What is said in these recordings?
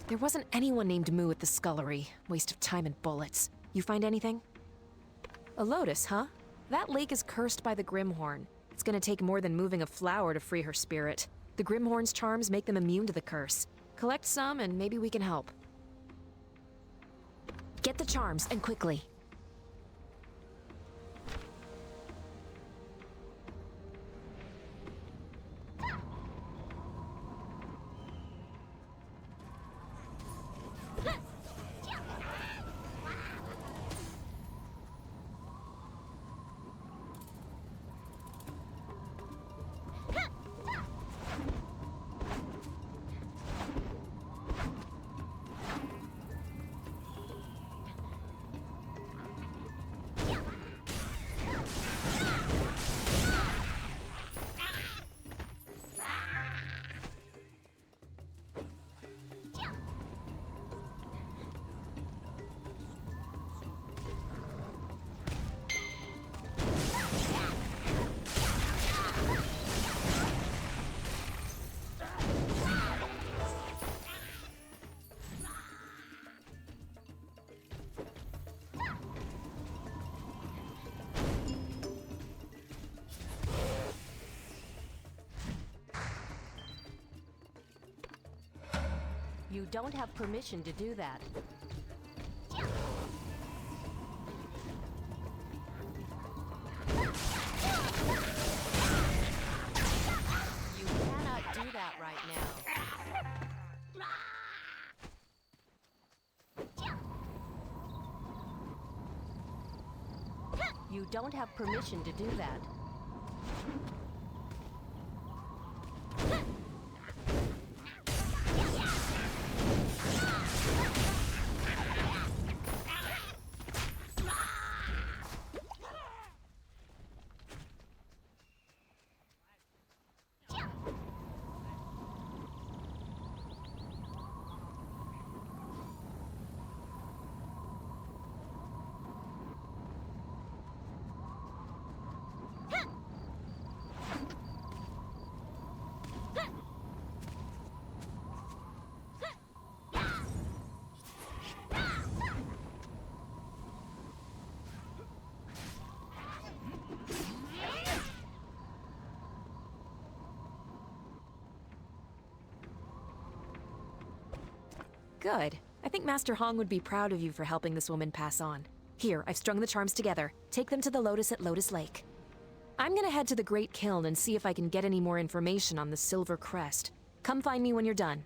There wasn't anyone named Moo at the scullery. Waste of time and bullets. You find anything? A lotus, huh? That lake is cursed by the Grimhorn. It's gonna take more than moving a flower to free her spirit. The Grimhorn's charms make them immune to the curse. Collect some and maybe we can help. Get the charms, and quickly. You don't have permission to do that. You cannot do that right now. You don't have permission to do that. Good. I think Master Hong would be proud of you for helping this woman pass on. Here, I've strung the charms together. Take them to the Lotus at Lotus Lake. I'm gonna head to the Great Kiln and see if I can get any more information on the Silver Crest. Come find me when you're done.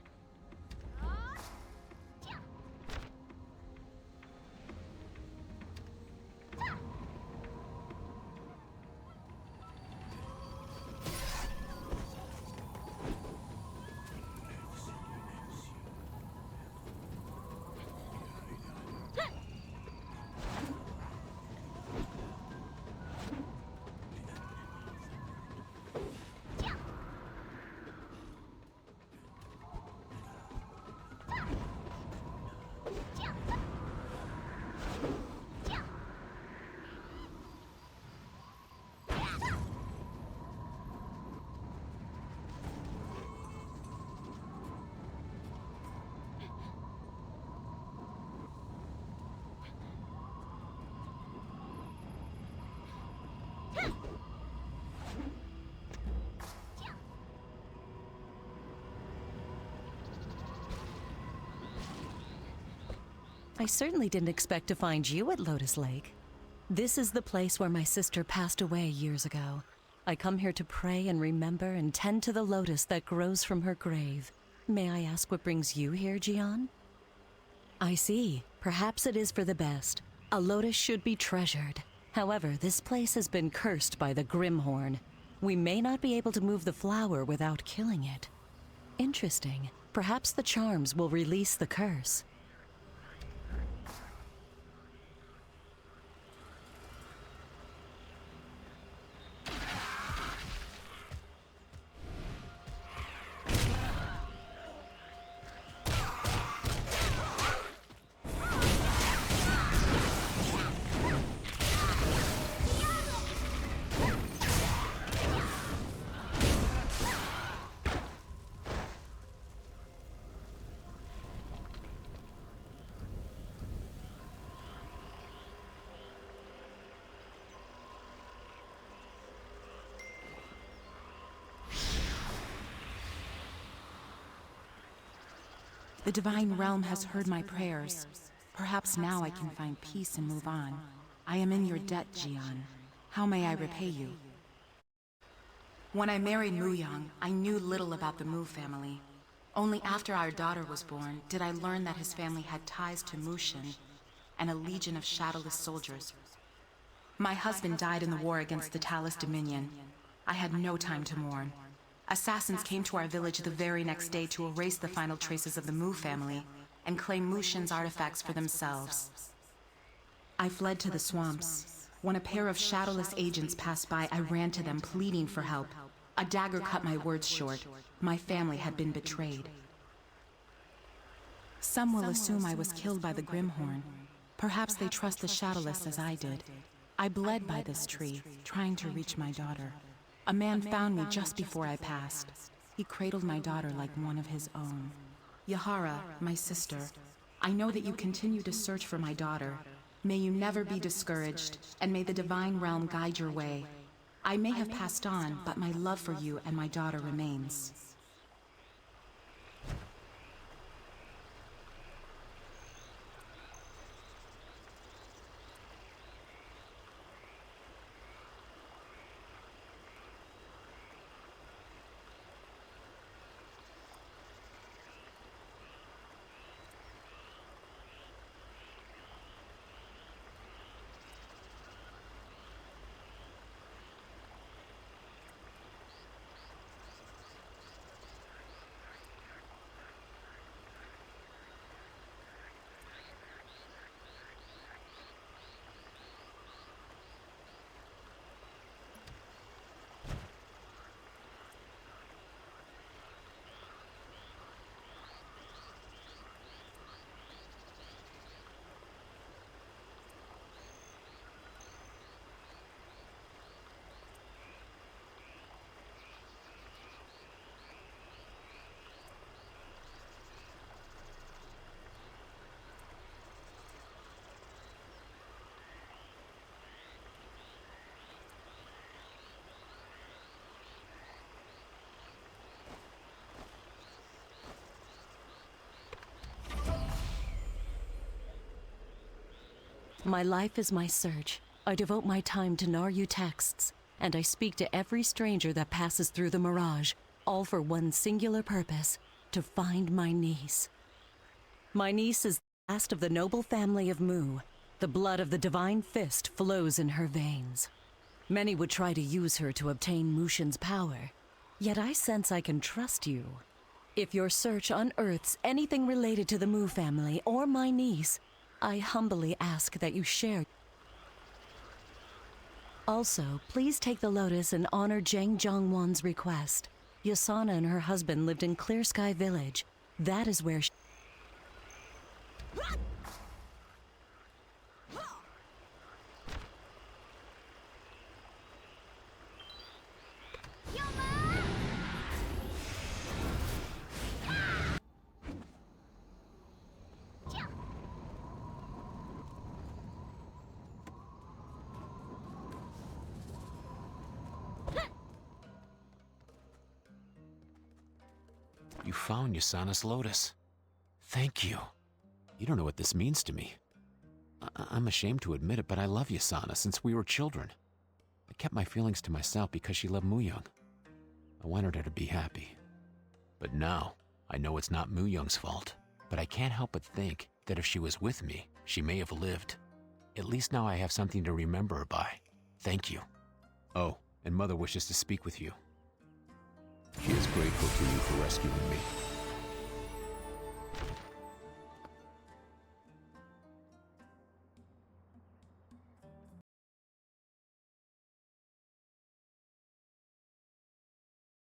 I certainly didn't expect to find you at Lotus Lake. This is the place where my sister passed away years ago. I come here to pray and remember and tend to the lotus that grows from her grave. May I ask what brings you here, Jian? I see. Perhaps it is for the best. A lotus should be treasured. However, this place has been cursed by the Grimhorn. We may not be able to move the flower without killing it. Interesting. Perhaps the charms will release the curse. The Divine Realm has heard my prayers. Perhaps now I can find peace and move on. I am in your debt, Jian. How may I repay you? When I married Mu Yang, I knew little about the Mu family. Only after our daughter was born did I learn that his family had ties to Mushin and a legion of shadowless soldiers. My husband died in the war against the Talus Dominion. I had no time to mourn. Assassins came to our village the very next day to erase the final traces of the Mu family and claim Mushin's artifacts for themselves. I fled to the swamps. When a pair of shadowless agents passed by, I ran to them, pleading for help. A dagger cut my words short. My family had been betrayed. Some will assume I was killed by the Grimhorn. Perhaps they trust the shadowless as I did. I bled by this tree, trying to reach my daughter. A man found me just before I passed. He cradled my daughter like one of his own. Yahara, my sister, I know that you continue to search for my daughter. May you never be discouraged, and may the Divine Realm guide your way. I may have passed on, but my love for you and my daughter remains. My life is my search. I devote my time to Naryu texts, and I speak to every stranger that passes through the mirage, all for one singular purpose, to find my niece. My niece is the last of the noble family of Mu. The blood of the Divine Fist flows in her veins. Many would try to use her to obtain Mushin's power, yet I sense I can trust you. If your search unearths anything related to the Mu family or my niece, I humbly ask that you share. Also, please take the lotus and honor Zhang Zhongwan's request. Yasana and her husband lived in Clear Sky Village. That is where she... You found Yasana's lotus. Thank you. You don't know what this means to me. I'm ashamed to admit it, but I love Yasana since we were children. I kept my feelings to myself because she loved Muyang. I wanted her to be happy. But now, I know it's not Muyang's fault. But I can't help but think that if she was with me, she may have lived. At least now I have something to remember her by. Thank you. Oh, and Mother wishes to speak with you. She is grateful to you for rescuing me.